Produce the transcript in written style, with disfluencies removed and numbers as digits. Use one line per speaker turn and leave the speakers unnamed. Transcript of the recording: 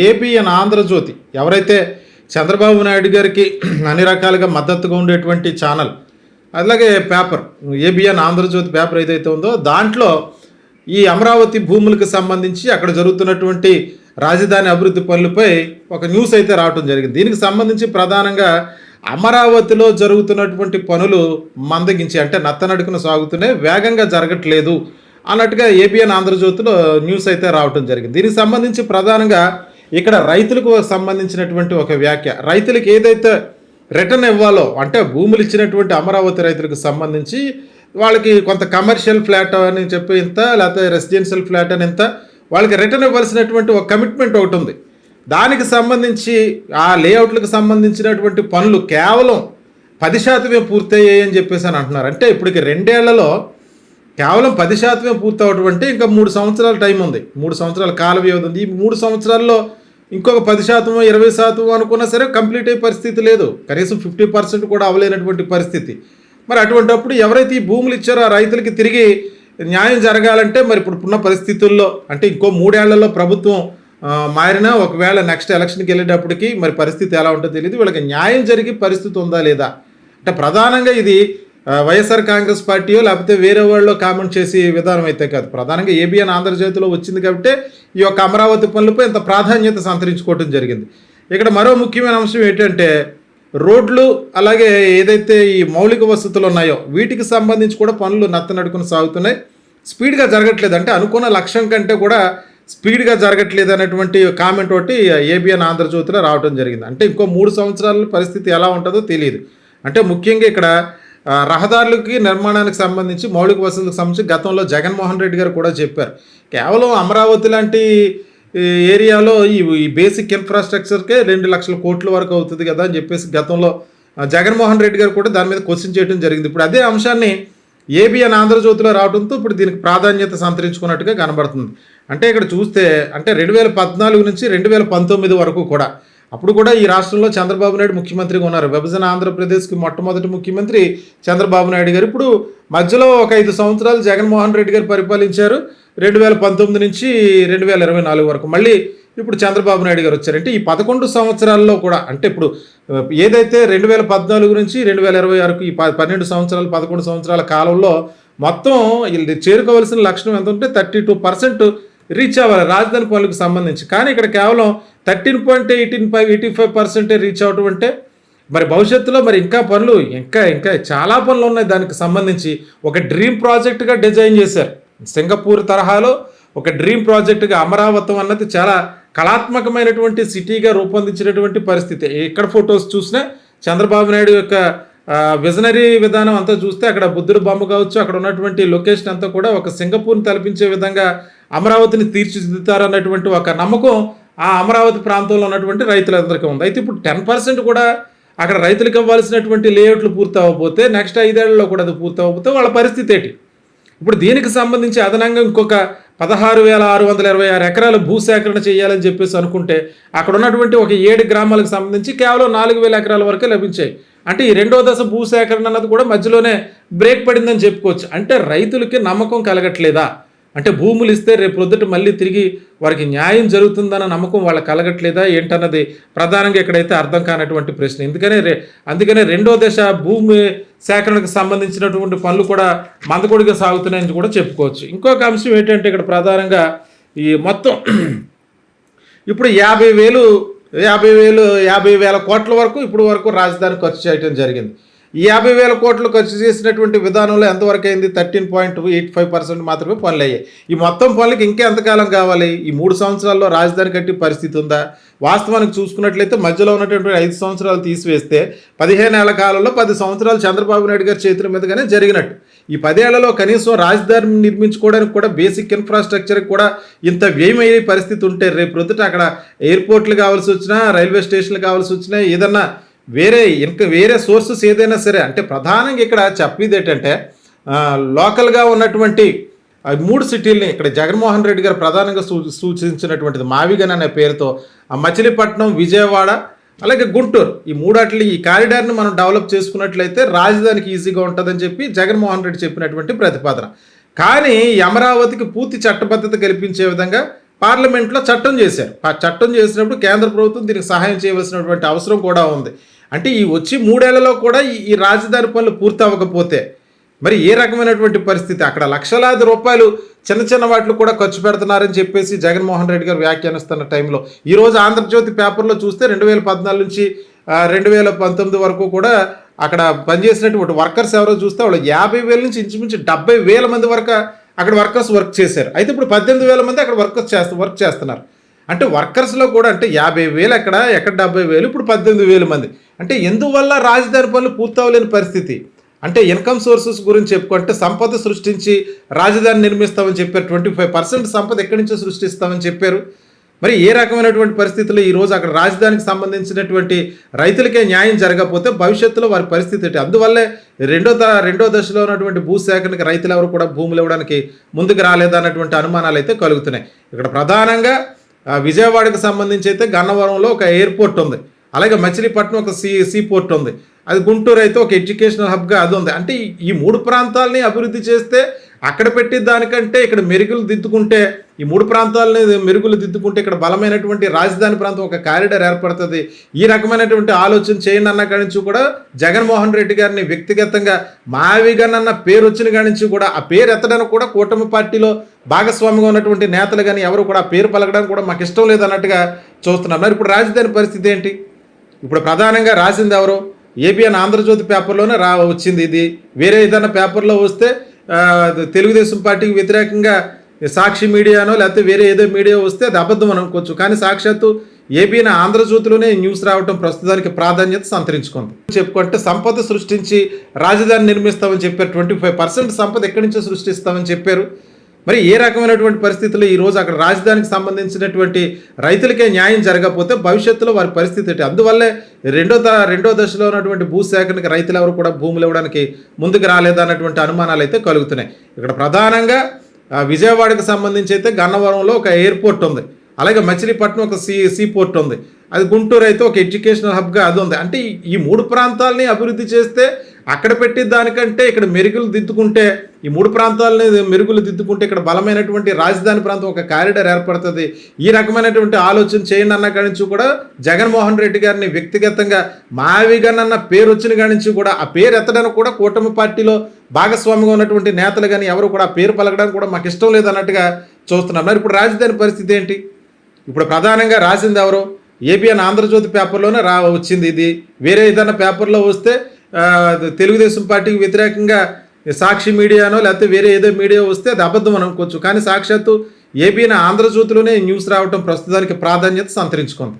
ABN Andhra Jyothi ఎవరైతే చంద్రబాబు నాయుడు గారికి అన్ని రకాలుగా మద్దతుగా ఉండేటువంటి ఛానల్, అలాగే పేపర్ ఏబిఎన్ ఆంధ్రజ్యోతి పేపర్ ఏదైతే ఉందో దాంట్లో ఈ అమరావతి భూములకు సంబంధించి అక్కడ జరుగుతున్నటువంటి రాజధాని అభివృద్ధి పనులపై ఒక న్యూస్ అయితే రావడం జరిగింది. దీనికి సంబంధించి ప్రధానంగా అమరావతిలో జరుగుతున్నటువంటి పనులు మందగించి, అంటే నత్తనడుకున సాగుతూనే వేగంగా జరగట్లేదు అన్నట్టుగా ఏబిఎన్ ఆంధ్రజ్యోతిలో న్యూస్ అయితే రావడం జరిగింది. దీనికి సంబంధించి ప్రధానంగా ఇక్కడ రైతులకు సంబంధించినటువంటి ఒక వ్యాఖ్య, రైతులకు ఏదైతే రిటర్న్ ఇవ్వాలో, అంటే భూములు ఇచ్చినటువంటి అమరావతి రైతులకు సంబంధించి వాళ్ళకి కొంత కమర్షియల్ ఫ్లాట్ అని చెప్పి ఇంత, లేకపోతే రెసిడెన్షియల్ ఫ్లాట్ అని ఇంత, వాళ్ళకి రిటర్న్ ఇవ్వాల్సినటువంటి ఒక కమిట్మెంట్ ఒకటి ఉంది. దానికి సంబంధించి ఆ లేఅవుట్లకు సంబంధించినటువంటి పనులు కేవలం 10% పూర్తయ్యాయి అని చెప్పేసి అని అంటున్నారు. అంటే ఇప్పటికి 2 ఏళ్లలో కేవలం 10% పూర్తవడం అంటే ఇంకా 3 సంవత్సరాల టైం ఉంది, 3 సంవత్సరాల కాల వ్యవధి ఉంది. ఈ 3 సంవత్సరాల్లో ఇంకొక 10%, 20% అనుకున్నా సరే కంప్లీట్ అయ్యే పరిస్థితి లేదు, కనీసం 50% కూడా అవ్వలేనటువంటి పరిస్థితి. మరి అటువంటిప్పుడు ఎవరైతే ఈ భూములు ఇచ్చారో ఆ రైతులకి తిరిగి న్యాయం జరగాలంటే మరి ఇప్పుడున్న పరిస్థితుల్లో, అంటే ఇంకో 3 ఏళ్లలో ప్రభుత్వం మారినా ఒకవేళ నెక్స్ట్ ఎలక్షన్కి వెళ్ళేటప్పటికి మరి పరిస్థితి ఎలా ఉంటుందో తెలియదు. వీళ్ళకి న్యాయం జరిగే పరిస్థితి ఉందా లేదా అంటే ప్రధానంగా ఇది వైఎస్ఆర్ కాంగ్రెస్ పార్టీయో లేకపోతే వేరే వాళ్ళు కామెంట్ చేసే విధానం అయితే కాదు, ప్రధానంగా ఏబిఎన్ ఆంధ్రజ్యోతిలో వచ్చింది కాబట్టి ఈ యొక్క అమరావతి పనులపై ఇంత ప్రాధాన్యత సంతరించుకోవడం జరిగింది. ఇక్కడ మరో ముఖ్యమైన అంశం ఏంటంటే రోడ్లు, అలాగే ఏదైతే ఈ మౌలిక వసతులు ఉన్నాయో వీటికి సంబంధించి కూడా పనులు నత్తనడుకుని సాగుతున్నాయి, స్పీడ్గా జరగట్లేదు. అంటే అనుకున్న లక్ష్యం కంటే కూడా స్పీడ్గా జరగట్లేదు అనేటువంటి కామెంట్ ఒకటి ఏబిఎన్ ఆంధ్రజ్యోతిలో రావడం జరిగింది. అంటే ఇంకో 3 సంవత్సరాల పరిస్థితి ఎలా ఉంటుందో తెలియదు. అంటే ముఖ్యంగా ఇక్కడ రహదారులకి నిర్మాణానికి సంబంధించి మౌలిక వసతులకు సంబంధించి గతంలో జగన్మోహన్ రెడ్డి గారు కూడా చెప్పారు, కేవలం అమరావతి లాంటి ఏరియాలో ఈ బేసిక్ ఇన్ఫ్రాస్ట్రక్చర్కే 2 లక్షల కోట్ల వరకు అవుతుంది కదా అని చెప్పేసి గతంలో జగన్మోహన్ రెడ్డి గారు కూడా దాని మీద క్వశ్చన్ చేయడం జరిగింది. ఇప్పుడు అదే అంశాన్ని ఏబిఎన్ ఆంధ్రజ్యోతిలో రావడంతో ఇప్పుడు దీనికి ప్రాధాన్యత సంతరించుకున్నట్టుగా కనబడుతుంది. అంటే ఇక్కడ చూస్తే అంటే 2014 నుంచి 2019 వరకు కూడా, అప్పుడు కూడా ఈ రాష్ట్రంలో చంద్రబాబు నాయుడు ముఖ్యమంత్రిగా ఉన్నారు. విభజన ఆంధ్రప్రదేశ్కి మొట్టమొదటి ముఖ్యమంత్రి చంద్రబాబు నాయుడు గారు. ఇప్పుడు మధ్యలో ఒక 5 సంవత్సరాలు జగన్మోహన్ రెడ్డి గారు పరిపాలించారు, 2019 నుంచి 2024 వరకు. మళ్ళీ ఇప్పుడు చంద్రబాబు నాయుడు గారు వచ్చారంటే ఈ 11 సంవత్సరాల్లో కూడా, అంటే ఇప్పుడు ఏదైతే 2014 నుంచి 2020 వరకు ఈ 12 సంవత్సరాలు 11 సంవత్సరాల కాలంలో మొత్తం చేరుకోవాల్సిన లక్షణం ఎంత ఉంటే 32% రీచ్ అవ్వాలి రాజధాని పనులకు సంబంధించి. కానీ ఇక్కడ కేవలం 13.85% రీచ్ అవటం అంటే మరి భవిష్యత్తులో మరి ఇంకా పనులు ఇంకా చాలా పనులు ఉన్నాయి. దానికి సంబంధించి ఒక డ్రీమ్ ప్రాజెక్టుగా డిజైన్ చేశారు, సింగపూర్ తరహాలో ఒక డ్రీమ్ ప్రాజెక్టుగా అమరావతి అన్నది చాలా కళాత్మకమైనటువంటి సిటీగా రూపొందించినటువంటి పరిస్థితి. ఎక్కడ ఫొటోస్ చూసినా చంద్రబాబు నాయుడు యొక్క విజనరీ విధానం అంతా చూస్తే అక్కడ బుద్ధుడు బొమ్మ కావచ్చు, అక్కడ ఉన్నటువంటి లొకేషన్ అంతా కూడా ఒక సింగపూర్ని తలపించే విధంగా అమరావతిని తీర్చిదిద్దుతారన్నటువంటి ఒక నమ్మకం ఆ అమరావతి ప్రాంతంలో ఉన్నటువంటి రైతులందరికీ ఉంది. అయితే ఇప్పుడు 10% కూడా అక్కడ రైతులకు ఇవ్వాల్సినటువంటి లేఅవుట్లు పూర్తి అవ్వకపోతే నెక్స్ట్ 5 ఏళ్లలో కూడా అది పూర్తి అవ్వకపోతే వాళ్ళ పరిస్థితి ఏంటి? ఇప్పుడు దీనికి సంబంధించి అదనంగా ఇంకొక 16,626 ఎకరాలు భూసేకరణ చేయాలని చెప్పేసి అనుకుంటే అక్కడ ఉన్నటువంటి ఒక 7 గ్రామాలకు సంబంధించి కేవలం 4,000 ఎకరాల వరకే లభించాయి. అంటే ఈ 2వ దశ భూసేకరణ అన్నది కూడా మధ్యలోనే బ్రేక్ పడిందని చెప్పుకోవచ్చు. అంటే రైతులకి నమ్మకం కలగట్లేదా? అంటే భూములు ఇస్తే రేపు ప్రొద్దుట మళ్ళీ తిరిగి వారికి న్యాయం జరుగుతుందన్న నమ్మకం వాళ్ళకి కలగట్లేదా ఏంటన్నది ప్రధానంగా ఇక్కడైతే అర్థం కానటువంటి ప్రశ్న. అందుకనే 2వ దశ భూమి సేకరణకు సంబంధించినటువంటి పనులు కూడా మందకొడిగా సాగుతున్నాయని కూడా చెప్పుకోవచ్చు. ఇంకొక అంశం ఏంటంటే ఇక్కడ ప్రధానంగా ఈ మొత్తం ఇప్పుడు 50,000 కోట్ల వరకు ఇప్పుడు వరకు రాజధాని ఖర్చు చేయడం జరిగింది. ఈ 50,000 కోట్లు ఖర్చు చేసినటువంటి విధానంలో ఎంతవరకు అయింది? 13.85% మాత్రమే పనులు అయ్యాయి. ఈ మొత్తం పనులకి ఇంకా ఎంతకాలం కావాలి? ఈ 3 సంవత్సరాల్లో రాజధాని కట్టే పరిస్థితి ఉందా? వాస్తవానికి చూసుకున్నట్లయితే మధ్యలో ఉన్నటువంటి 5 సంవత్సరాలు తీసివేస్తే 15 ఏళ్ల కాలంలో 10 సంవత్సరాలు చంద్రబాబు నాయుడు గారి చేతుల మీదుగానే జరిగినట్టు. ఈ 10 ఏళ్లలో కనీసం రాజధాని నిర్మించుకోవడానికి కూడా బేసిక్ ఇన్ఫ్రాస్ట్రక్చర్కి కూడా ఇంత వ్యయమయ్యే పరిస్థితి ఉంటే రేపు ప్రొద్దుట అక్కడ ఎయిర్పోర్ట్లు కావాల్సి వచ్చినా, రైల్వే స్టేషన్లు కావాల్సి వచ్చినా, ఏదన్నా వేరే సోర్సెస్ ఏదైనా సరే, అంటే ప్రధానంగా ఇక్కడ చెప్పేది ఏంటంటే లోకల్గా ఉన్నటువంటి 3 సిటీలని ఇక్కడ జగన్మోహన్ రెడ్డి గారు ప్రధానంగా సూచించినటువంటిది మావిగన్ అనే పేరుతో మచిలీపట్నం, విజయవాడ, అలాగే గుంటూరు, ఈ 3 ఈ కారిడార్ని మనం డెవలప్ చేసుకున్నట్లయితే రాజధానికి ఈజీగా ఉంటుందని చెప్పి జగన్మోహన్ రెడ్డి చెప్పినటువంటి ప్రతిపాదన. కానీ అమరావతికి పూర్తి చట్టబద్ధత కల్పించే విధంగా పార్లమెంట్లో చట్టం చేశారు. ఆ చట్టం చేసినప్పుడు కేంద్ర ప్రభుత్వం దీనికి సహాయం చేయవలసినటువంటి అవసరం కూడా ఉంది. అంటే ఈ వచ్చి 3 ఏళ్లలో కూడా ఈ రాజధాని పనులు పూర్తి అవ్వకపోతే మరి ఏ రకమైనటువంటి పరిస్థితి? అక్కడ లక్షలాది రూపాయలు చిన్న చిన్న వాటిలో కూడా ఖర్చు పెడుతున్నారని చెప్పేసి జగన్మోహన్ రెడ్డి గారు వ్యాఖ్యానిస్తున్న టైంలో ఈరోజు ఆంధ్రజ్యోతి పేపర్లో చూస్తే 2014 నుంచి 2019 వరకు కూడా అక్కడ పనిచేసినటువంటి వర్కర్స్ ఎవరో చూస్తే వాళ్ళు 50,000 నుంచి ఇంచుమించు 70,000 మంది వరకు అక్కడ వర్కర్స్ వర్క్ చేశారు. అయితే ఇప్పుడు 18,000 మంది అక్కడ వర్క్ చేస్తున్నారు. అంటే వర్కర్స్లో కూడా అంటే 50,000 ఎక్కడ 70,000, ఇప్పుడు 18,000 మంది. అంటే ఎందువల్ల రాజధాని పనులు పూర్తవలేని పరిస్థితి? అంటే ఇన్కమ్ సోర్సెస్ గురించి చెప్పుకుంటే సంపద సృష్టించి రాజధాని నిర్మిస్తామని చెప్పారు. 25% సంపద ఎక్కడి నుంచో సృష్టిస్తామని చెప్పారు. మరి ఏ రకమైనటువంటి పరిస్థితుల్లో ఈరోజు అక్కడ రాజధానికి సంబంధించినటువంటి రైతులకే న్యాయం జరగకపోతే భవిష్యత్తులో వారి పరిస్థితి ఏంటి? అందువల్లే రెండో దశలో ఉన్నటువంటి భూసేకరణకి రైతులు ఎవరు కూడా భూములు ఇవ్వడానికి ముందుకు రాలేదన్నటువంటి అనుమానాలు అయితే కలుగుతున్నాయి. ఇక్కడ ప్రధానంగా విజయవాడకు సంబంధించి అయితే గన్నవరంలో ఒక ఎయిర్పోర్ట్ ఉంది, అలాగే మచిలీపట్నం ఒక సీ పోర్ట్ ఉంది, అది గుంటూరు అయితే ఒక ఎడ్యుకేషనల్ హబ్గా అది ఉంది. అంటే ఈ 3 ప్రాంతాలని అభివృద్ధి చేస్తే అక్కడ పెట్టి దానికంటే ఇక్కడ మెరుగులు దిద్దుకుంటే ఈ 3 ప్రాంతాలని మెరుగులు దిద్దుకుంటే ఇక్కడ బలమైనటువంటి రాజధాని ప్రాంతం ఒక కారిడార్ ఏర్పడుతుంది. ఈ రకమైనటువంటి ఆలోచన చేయండి అన్న కాడి నుంచి కూడా జగన్మోహన్ రెడ్డి గారిని వ్యక్తిగతంగా మావిగన్ అన్న పేరు వచ్చిన కాడి నుంచి కూడా ఆ పేరు ఎత్తడానికి కూడా కూటమి పార్టీలో భాగస్వామిగా ఉన్నటువంటి నేతలు కానీ ఎవరు కూడా ఆ పేరు పలకడానికి కూడా మాకు ఇష్టం లేదన్నట్టుగా చూస్తున్నారు. మరి ఇప్పుడు రాజధాని పరిస్థితి ఏంటి? ఇప్పుడు ప్రధానంగా రాసింది ఎవరు? ఏబిఎన్ ఆంధ్రజ్యోతి పేపర్లోనే వచ్చింది. ఇది వేరే ఏదైనా పేపర్లో వస్తే తెలుగుదేశం పార్టీకి వ్యతిరేకంగా సాక్షి మీడియానో లేకపోతే వేరే ఏదో మీడియా వస్తే అది అబద్ధం అనుకోవచ్చు. కానీ సాక్షాత్తు ఏబిఎన్ ఆంధ్రజ్యోతిలోనే న్యూస్ రావటం ప్రస్తుతానికి ప్రాధాన్యత సంతరించుకుంది. చెప్పుకుంటే సంపద సృష్టించి రాజధాని నిర్మిస్తామని చెప్పారు. 25% సంపద ఎక్కడి నుంచో సృష్టిస్తామని చెప్పారు. మరి ఏ రకమైనటువంటి పరిస్థితుల్లో ఈరోజు అక్కడ రాజధానికి సంబంధించినటువంటి రైతులకే న్యాయం జరగకపోతే భవిష్యత్తులో వారి పరిస్థితి ఏంటి? అందువల్లే రెండో దశలో ఉన్నటువంటి భూసేకరణకి రైతులు ఎవరు కూడా భూములు ఇవ్వడానికి ముందుకు రాలేదన్నటువంటి అనుమానాలు అయితే కలుగుతున్నాయి. ఇక్కడ ప్రధానంగా విజయవాడకు సంబంధించి అయితే గన్నవరంలో ఒక ఎయిర్పోర్ట్ ఉంది, అలాగే మచిలీపట్నం ఒక సీ పోర్ట్ ఉంది, అది గుంటూరు అయితే ఒక ఎడ్యుకేషనల్ హబ్గా అది ఉంది. అంటే ఈ 3 ప్రాంతాలని అభివృద్ధి చేస్తే అక్కడ పెట్టి దానికంటే ఇక్కడ మెరుగులు దిద్దుకుంటే ఈ 3 ప్రాంతాలని మెరుగులు దిద్దుకుంటే ఇక్కడ బలమైనటువంటి రాజధాని ప్రాంతం ఒక కారిడార్ ఏర్పడుతుంది. ఈ రకమైనటువంటి ఆలోచన చేయండి అన్న కాడి నుంచి కూడా జగన్మోహన్ రెడ్డి గారిని వ్యక్తిగతంగా మావిగన్ అన్న పేరు వచ్చిన కాడి నుంచి కూడా ఆ పేరు ఎత్తడానికి కూడా కూటమి పార్టీలో భాగస్వామిగా ఉన్నటువంటి నేతలు కానీ ఎవరు కూడా ఆ పేరు పలకడానికి కూడా మాకు ఇష్టం లేదన్నట్టుగా చూస్తున్నారు. మరి ఇప్పుడు రాజధాని పరిస్థితి ఏంటి? ఇప్పుడు ప్రధానంగా రాసింది ఎవరు? ఏబిఎన్ ఆంధ్రజ్యోతి పేపర్లోనే వచ్చింది. ఇది వేరే ఏదైనా పేపర్లో వస్తే తెలుగుదేశం పార్టీకి వ్యతిరేకంగా సాక్షి మీడియానో లేకపోతే వేరే ఏదో మీడియా వస్తే అది అబద్ధం అనుకోవచ్చు. కానీ సాక్షాత్తు ఏబిఎన్ ఆంధ్రజ్యోతిలోనే న్యూస్ రావటం ప్రస్తుతానికి ప్రాధాన్యత సంతరించుకుంది.